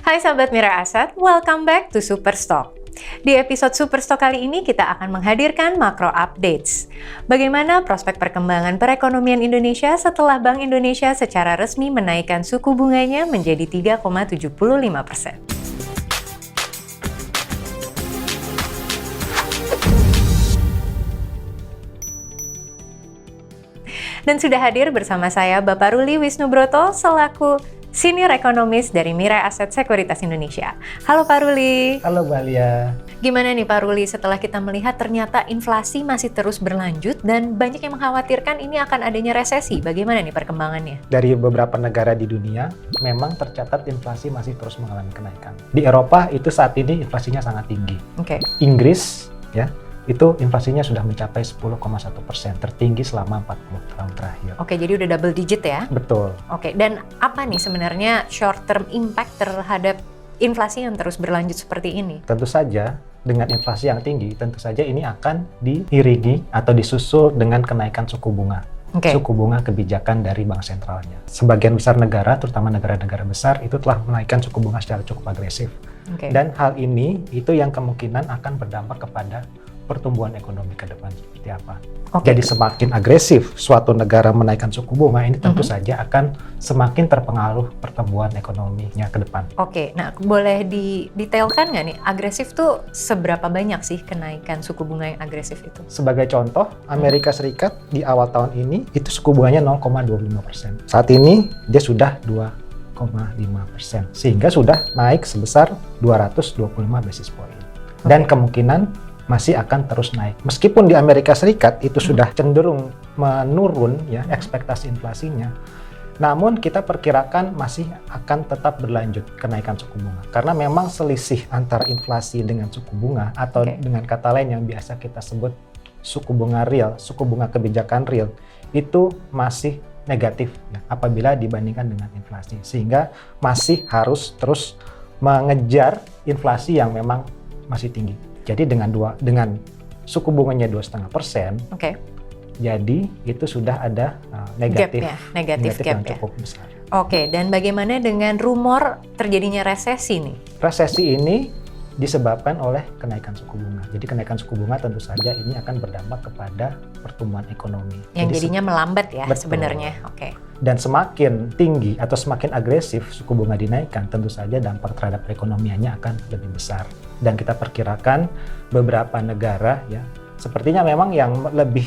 Hai Sahabat Mira Asset, welcome back to Superstock. Di episode Superstock kali ini kita akan menghadirkan makro updates. Bagaimana prospek perkembangan perekonomian Indonesia setelah Bank Indonesia secara resmi menaikkan suku bunganya menjadi 3,75%. Dan sudah hadir bersama saya Bapak Ruli Wisnubroto selaku Senior Ekonomis dari Mira Asset Sekuritas Indonesia. Halo Pak Ruli. Halo Mbak Alia. Gimana nih Pak Ruli setelah kita melihat ternyata inflasi masih terus berlanjut dan banyak yang mengkhawatirkan ini akan adanya resesi. Bagaimana nih perkembangannya? Dari beberapa negara di dunia memang tercatat inflasi masih terus mengalami kenaikan. Di Eropa itu saat ini inflasinya sangat tinggi. Inggris ya, itu inflasinya sudah mencapai 10,1%, tertinggi selama 40 tahun terakhir. Oke, jadi udah double digit ya? Betul. Oke, dan apa nih sebenarnya short term impact terhadap inflasi yang terus berlanjut seperti ini? Tentu saja dengan inflasi yang tinggi, tentu saja ini akan diiringi atau disusul dengan kenaikan suku bunga. Suku bunga kebijakan dari bank sentralnya. Sebagian besar negara, terutama negara-negara besar, itu telah menaikkan suku bunga secara cukup agresif. Dan hal ini itu yang kemungkinan akan berdampak kepada pertumbuhan ekonomi ke depan seperti apa. Jadi semakin agresif suatu negara menaikkan suku bunga, ini tentu saja akan semakin terpengaruh pertumbuhan ekonominya ke depan. Nah boleh didetailkan nggak nih, agresif tuh seberapa banyak sih kenaikan suku bunga yang agresif itu? Sebagai contoh, Amerika Serikat di awal tahun ini itu suku bunganya 0,25%. Saat ini dia sudah 2,5%, sehingga sudah naik sebesar 225 basis point. Dan kemungkinan masih akan terus naik. Meskipun di Amerika Serikat itu sudah cenderung menurun ya ekspektasi inflasinya, namun kita perkirakan masih akan tetap berlanjut kenaikan suku bunga. Karena memang selisih antara inflasi dengan suku bunga atau dengan kata lain yang biasa kita sebut suku bunga real, suku bunga kebijakan real, itu masih negatif ya, apabila dibandingkan dengan inflasi. Sehingga masih harus terus mengejar inflasi yang memang masih tinggi. Jadi dengan suku bunganya 2,5%, jadi itu sudah ada negatif gap yang cukup besar. Dan bagaimana dengan rumor terjadinya resesi nih? Resesi ini disebabkan oleh kenaikan suku bunga. Jadi kenaikan suku bunga tentu saja ini akan berdampak kepada pertumbuhan ekonomi. Yang jadinya melambat ya sebenarnya. Dan semakin tinggi atau semakin agresif suku bunga dinaikkan, tentu saja dampak terhadap perekonomiannya akan lebih besar. Dan kita perkirakan beberapa negara ya, sepertinya memang yang lebih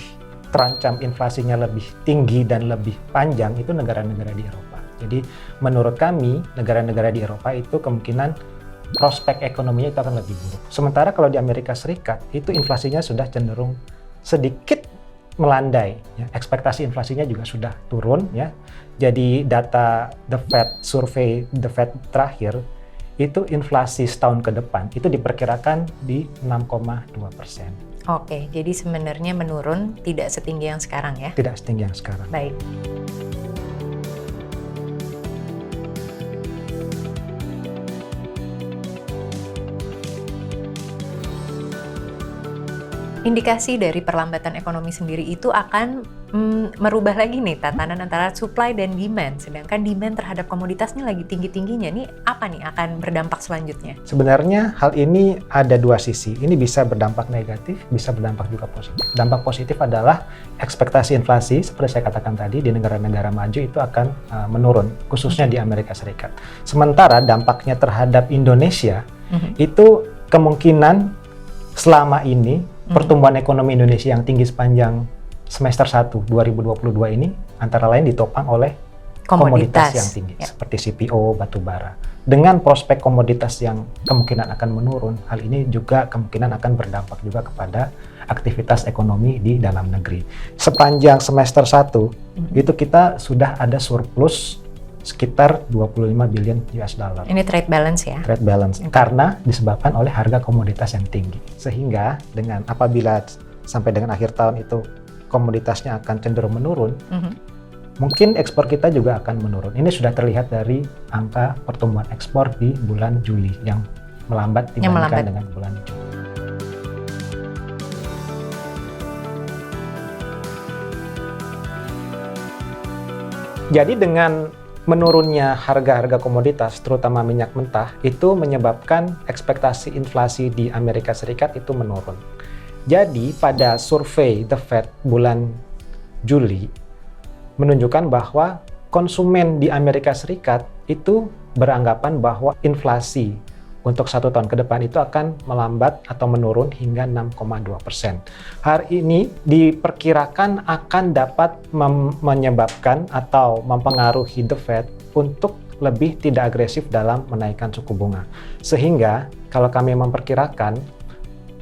terancam inflasinya lebih tinggi dan lebih panjang itu negara-negara di Eropa. Jadi menurut kami negara-negara di Eropa itu kemungkinan prospek ekonominya itu akan lebih buruk. Sementara kalau di Amerika Serikat itu inflasinya sudah cenderung sedikit melandai, ya. Ekspektasi inflasinya juga sudah turun, ya. Jadi data The Fed, survei The Fed terakhir itu inflasi setahun ke depan itu diperkirakan di 6,2%. Jadi sebenarnya menurun, tidak setinggi yang sekarang ya? Tidak setinggi yang sekarang. Baik. Indikasi dari perlambatan ekonomi sendiri itu akan merubah lagi nih tatanan antara supply dan demand. Sedangkan demand terhadap komoditasnya lagi tinggi-tingginya. Nih apa nih akan berdampak selanjutnya? Sebenarnya hal ini ada dua sisi. Ini bisa berdampak negatif, bisa berdampak juga positif. Dampak positif adalah ekspektasi inflasi, seperti saya katakan tadi, di negara-negara maju itu akan menurun, khususnya di Amerika Serikat. Sementara dampaknya terhadap Indonesia, itu kemungkinan selama ini pertumbuhan ekonomi Indonesia yang tinggi sepanjang semester 1 2022 ini antara lain ditopang oleh komoditas yang tinggi seperti CPO, batubara. Dengan prospek komoditas yang kemungkinan akan menurun, hal ini juga kemungkinan akan berdampak juga kepada aktivitas ekonomi di dalam negeri. Sepanjang semester 1 itu kita sudah ada surplus sekitar 25 billion US dollar. Ini trade balance ya? Trade balance, karena disebabkan oleh harga komoditas yang tinggi. Sehingga dengan apabila sampai dengan akhir tahun itu komoditasnya akan cenderung menurun, mungkin ekspor kita juga akan menurun. Ini sudah terlihat dari angka pertumbuhan ekspor di bulan Juli yang melambat dibandingkan dengan bulan Juli. Jadi dengan menurunnya harga-harga komoditas, terutama minyak mentah, itu menyebabkan ekspektasi inflasi di Amerika Serikat itu menurun. Jadi, pada survei The Fed bulan Juli, menunjukkan bahwa konsumen di Amerika Serikat itu beranggapan bahwa inflasi untuk 1 tahun ke depan itu akan melambat atau menurun hingga 6,2%. Hari ini diperkirakan akan dapat menyebabkan atau mempengaruhi The Fed untuk lebih tidak agresif dalam menaikkan suku bunga. Sehingga kalau kami memperkirakan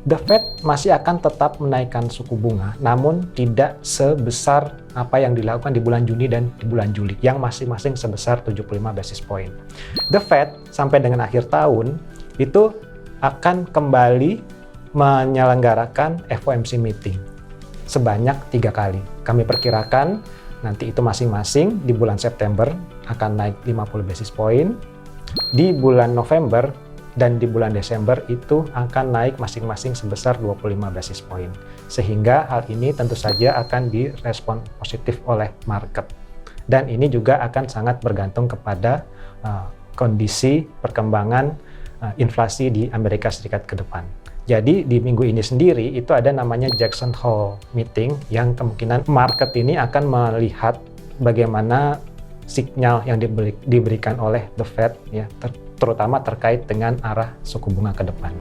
The Fed masih akan tetap menaikkan suku bunga, namun tidak sebesar apa yang dilakukan di bulan Juni dan di bulan Juli, yang masing-masing sebesar 75 basis point. The Fed sampai dengan akhir tahun itu akan kembali menyelenggarakan FOMC meeting sebanyak 3 kali. Kami perkirakan nanti itu masing-masing di bulan September akan naik 50 basis point, di bulan November dan di bulan Desember itu akan naik masing-masing sebesar 25 basis point. Sehingga hal ini tentu saja akan direspon positif oleh market. Dan ini juga akan sangat bergantung kepada kondisi perkembangan inflasi di Amerika Serikat ke depan. Jadi di minggu ini sendiri itu ada namanya Jackson Hole Meeting yang kemungkinan market ini akan melihat bagaimana sinyal yang diberikan oleh The Fed ya, terutama terkait dengan arah suku bunga ke depan.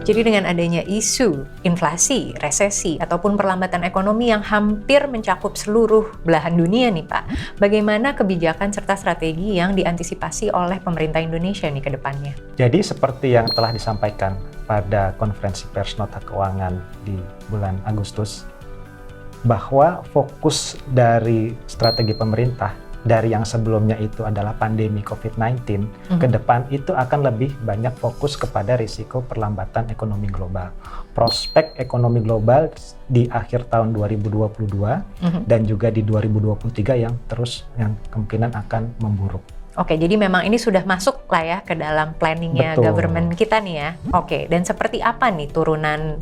Jadi dengan adanya isu inflasi, resesi, ataupun perlambatan ekonomi yang hampir mencakup seluruh belahan dunia nih Pak, bagaimana kebijakan serta strategi yang diantisipasi oleh pemerintah Indonesia nih ke depannya? Jadi seperti yang telah disampaikan pada konferensi pers nota keuangan di bulan Agustus, bahwa fokus dari strategi pemerintah dari yang sebelumnya itu adalah pandemi COVID-19, ke depan itu akan lebih banyak fokus kepada risiko perlambatan ekonomi global. Prospek ekonomi global di akhir tahun 2022 dan juga di 2023 yang kemungkinan akan memburuk. Oke, jadi memang ini sudah masuk lah ya ke dalam planningnya government kita nih ya. Oke, dan seperti apa nih turunan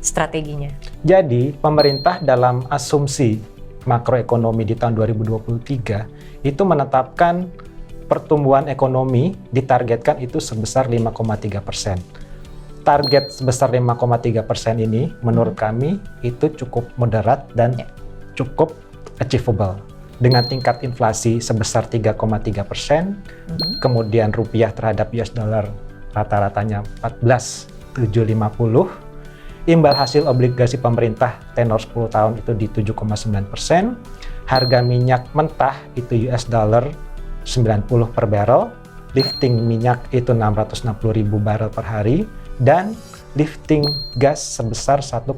strateginya? Jadi, pemerintah dalam asumsi makroekonomi di tahun 2023 itu menetapkan pertumbuhan ekonomi ditargetkan itu sebesar 5,3%. Target sebesar 5,3% ini menurut kami itu cukup moderat dan cukup achievable. Dengan tingkat inflasi sebesar 3,3%, kemudian rupiah terhadap US dollar rata-ratanya 14.750, imbal hasil obligasi pemerintah tenor 10 tahun itu di 7,9%, harga minyak mentah itu US dollar 90 per barrel, lifting minyak itu 660.000 barrel per hari, dan lifting gas sebesar 1,05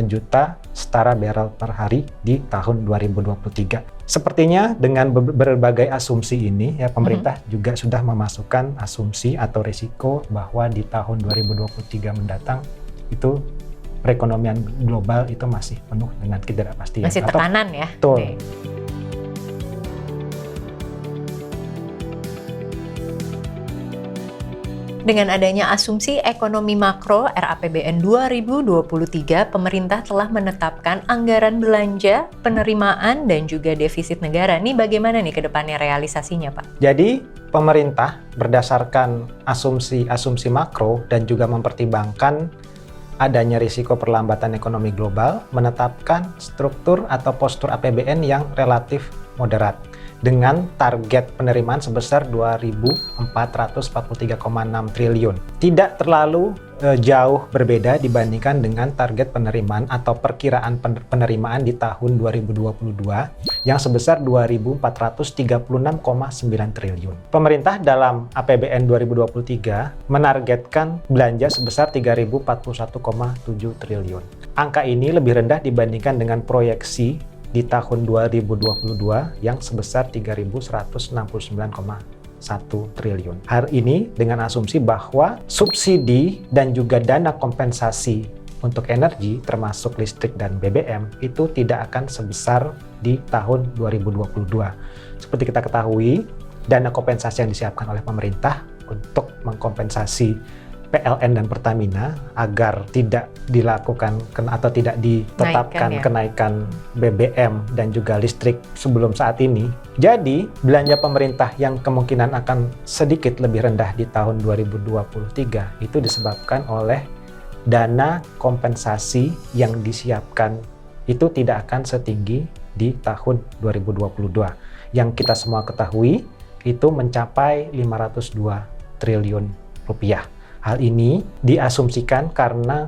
juta setara barrel per hari di tahun 2023. Sepertinya dengan berbagai asumsi ini, ya pemerintah juga sudah memasukkan asumsi atau risiko bahwa di tahun 2023 mendatang itu perekonomian global itu masih penuh dengan ketidakpastian. Masih tekanan ya? Betul. Dengan adanya asumsi ekonomi makro RAPBN 2023, pemerintah telah menetapkan anggaran belanja, penerimaan, dan juga defisit negara. Nih bagaimana nih ke depannya realisasinya, Pak? Jadi, pemerintah berdasarkan asumsi makro dan juga mempertimbangkan adanya risiko perlambatan ekonomi global, menetapkan struktur atau postur APBN yang relatif moderat dengan target penerimaan sebesar 2.443,6 triliun. Tidak terlalu jauh berbeda dibandingkan dengan target penerimaan atau perkiraan penerimaan di tahun 2022 yang sebesar 2.436,9 triliun. Pemerintah dalam APBN 2023 menargetkan belanja sebesar 3.041,7 triliun. Angka ini lebih rendah dibandingkan dengan proyeksi di tahun 2022 yang sebesar 3.169,1 triliun. Hari ini dengan asumsi bahwa subsidi dan juga dana kompensasi untuk energi termasuk listrik dan BBM itu tidak akan sebesar di tahun 2022. Seperti kita ketahui, dana kompensasi yang disiapkan oleh pemerintah untuk mengkompensasi PLN dan Pertamina agar tidak dilakukan atau tidak ditetapkan kenaikan BBM dan juga listrik sebelum saat ini. Jadi, belanja pemerintah yang kemungkinan akan sedikit lebih rendah di tahun 2023 itu disebabkan oleh dana kompensasi yang disiapkan itu tidak akan setinggi di tahun 2022. Yang kita semua ketahui itu mencapai 502 triliun rupiah. Hal ini diasumsikan karena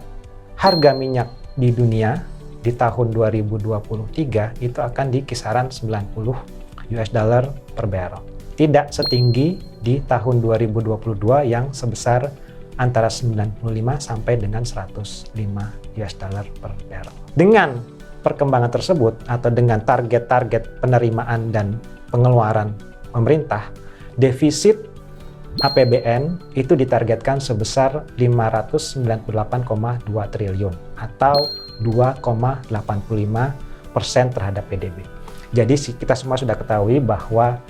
harga minyak di dunia di tahun 2023 itu akan di kisaran 90 US dollar per barrel. Tidak setinggi di tahun 2022 yang sebesar antara 95 sampai dengan 105 US dollar per barrel. Dengan perkembangan tersebut atau dengan target-target penerimaan dan pengeluaran pemerintah, defisit APBN itu ditargetkan sebesar 598,2 triliun atau 2,85% terhadap PDB. Jadi kita semua sudah ketahui bahwa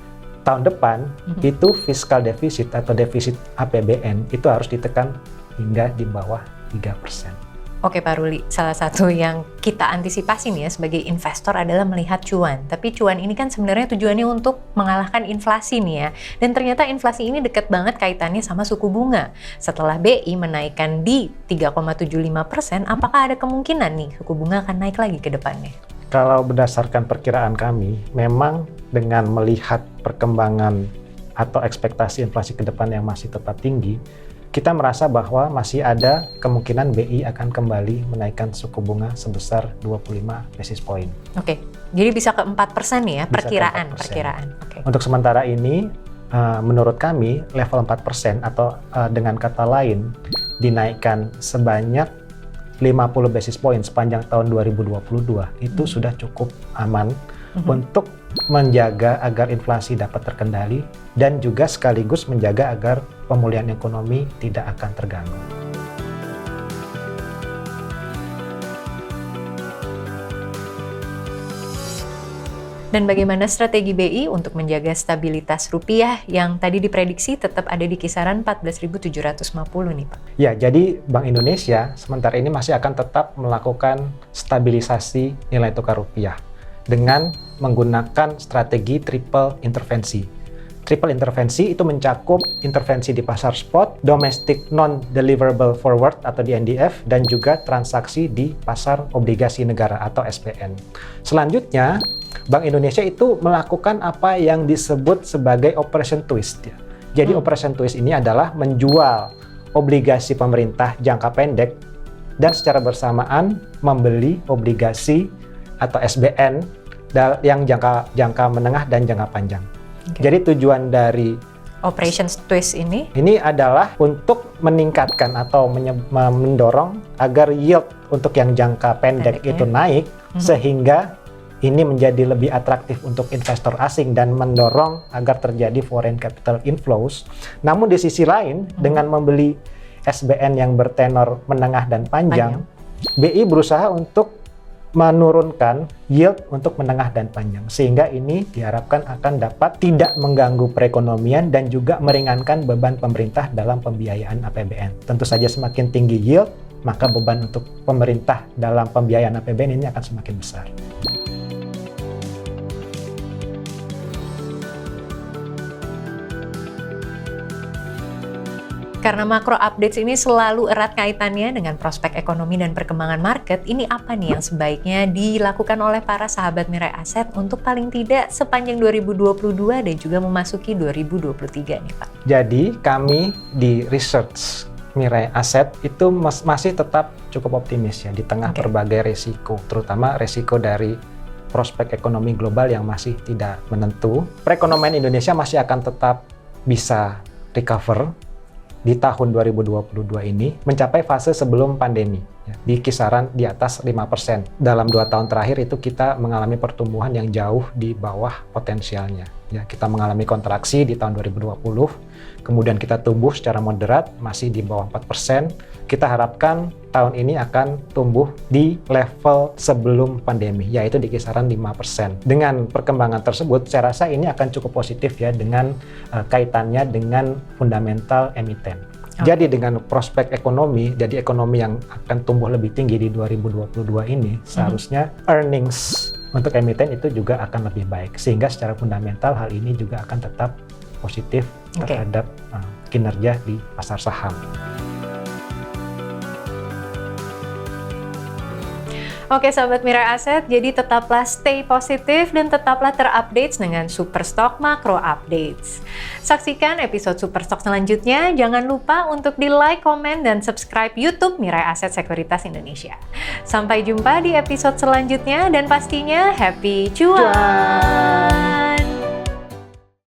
tahun depan itu fiskal defisit atau defisit APBN itu harus ditekan hingga di bawah 3%. Oke Pak Ruli, salah satu yang kita antisipasi nih ya sebagai investor adalah melihat cuan. Tapi cuan ini kan sebenarnya tujuannya untuk mengalahkan inflasi nih ya. Dan ternyata inflasi ini dekat banget kaitannya sama suku bunga. Setelah BI menaikkan di 3,75%, apakah ada kemungkinan nih suku bunga akan naik lagi ke depannya? Kalau berdasarkan perkiraan kami, memang dengan melihat perkembangan atau ekspektasi inflasi ke depan yang masih tetap tinggi, kita merasa bahwa masih ada kemungkinan BI akan kembali menaikkan suku bunga sebesar 25 basis point. Oke, jadi bisa ke 4% ya, Bisa perkiraan. ke 4%. Oke. Untuk sementara ini, menurut kami level 4% atau dengan kata lain dinaikkan sebanyak 50 basis point sepanjang tahun 2022 itu sudah cukup aman untuk menjaga agar inflasi dapat terkendali dan juga sekaligus menjaga agar pemulihan ekonomi tidak akan terganggu. Dan bagaimana strategi BI untuk menjaga stabilitas rupiah yang tadi diprediksi tetap ada di kisaran 14.750 nih Pak? Ya, jadi Bank Indonesia sementara ini masih akan tetap melakukan stabilisasi nilai tukar rupiah dengan menggunakan strategi triple intervensi. Triple intervensi itu mencakup intervensi di pasar spot, domestic non-deliverable forward atau di NDF, dan juga transaksi di pasar obligasi negara atau SPN. Selanjutnya, Bank Indonesia itu melakukan apa yang disebut sebagai operation twist. Jadi operation twist ini adalah menjual obligasi pemerintah jangka pendek dan secara bersamaan membeli obligasi atau SBN yang jangka menengah dan jangka panjang. Okay. Jadi tujuan dari operation twist ini adalah untuk meningkatkan atau mendorong agar yield untuk yang jangka pendek itu naik sehingga ini menjadi lebih atraktif untuk investor asing dan mendorong agar terjadi foreign capital inflows. Namun di sisi lain dengan membeli SBN yang bertenor menengah dan panjang, BI berusaha untuk menurunkan yield untuk menengah dan panjang sehingga ini diharapkan akan dapat tidak mengganggu perekonomian dan juga meringankan beban pemerintah dalam pembiayaan APBN. Tentu saja semakin tinggi yield, maka beban untuk pemerintah dalam pembiayaan APBN ini akan semakin besar. Karena makro updates ini selalu erat kaitannya dengan prospek ekonomi dan perkembangan market, ini apa nih yang sebaiknya dilakukan oleh para sahabat Mirai Aset untuk paling tidak sepanjang 2022 dan juga memasuki 2023 nih Pak? Jadi kami di research Mirai Aset itu masih tetap cukup optimis ya di tengah berbagai resiko, terutama resiko dari prospek ekonomi global yang masih tidak menentu. Perekonomian Indonesia masih akan tetap bisa recover di tahun 2022 ini mencapai fase sebelum pandemi ya, di kisaran di atas 5%. Dalam 2 tahun terakhir itu kita mengalami pertumbuhan yang jauh di bawah potensialnya. Ya, kita mengalami kontraksi di tahun 2020, kemudian kita tumbuh secara moderat masih di bawah 4%. Kita harapkan tahun ini akan tumbuh di level sebelum pandemi, yaitu di kisaran 5%. Dengan perkembangan tersebut, saya rasa ini akan cukup positif ya dengan kaitannya dengan fundamental emiten. Jadi dengan prospek ekonomi, jadi ekonomi yang akan tumbuh lebih tinggi di 2022 ini, seharusnya earnings untuk emiten itu juga akan lebih baik. Sehingga secara fundamental hal ini juga akan tetap positif terhadap kinerja di pasar saham. Oke Sobat Mirai Aset, jadi tetaplah stay positif dan tetaplah terupdate dengan Superstock Macro Updates. Saksikan episode Superstock selanjutnya, jangan lupa untuk di like, komen, dan subscribe YouTube Mirai Aset Sekuritas Indonesia. Sampai jumpa di episode selanjutnya dan pastinya happy cuan!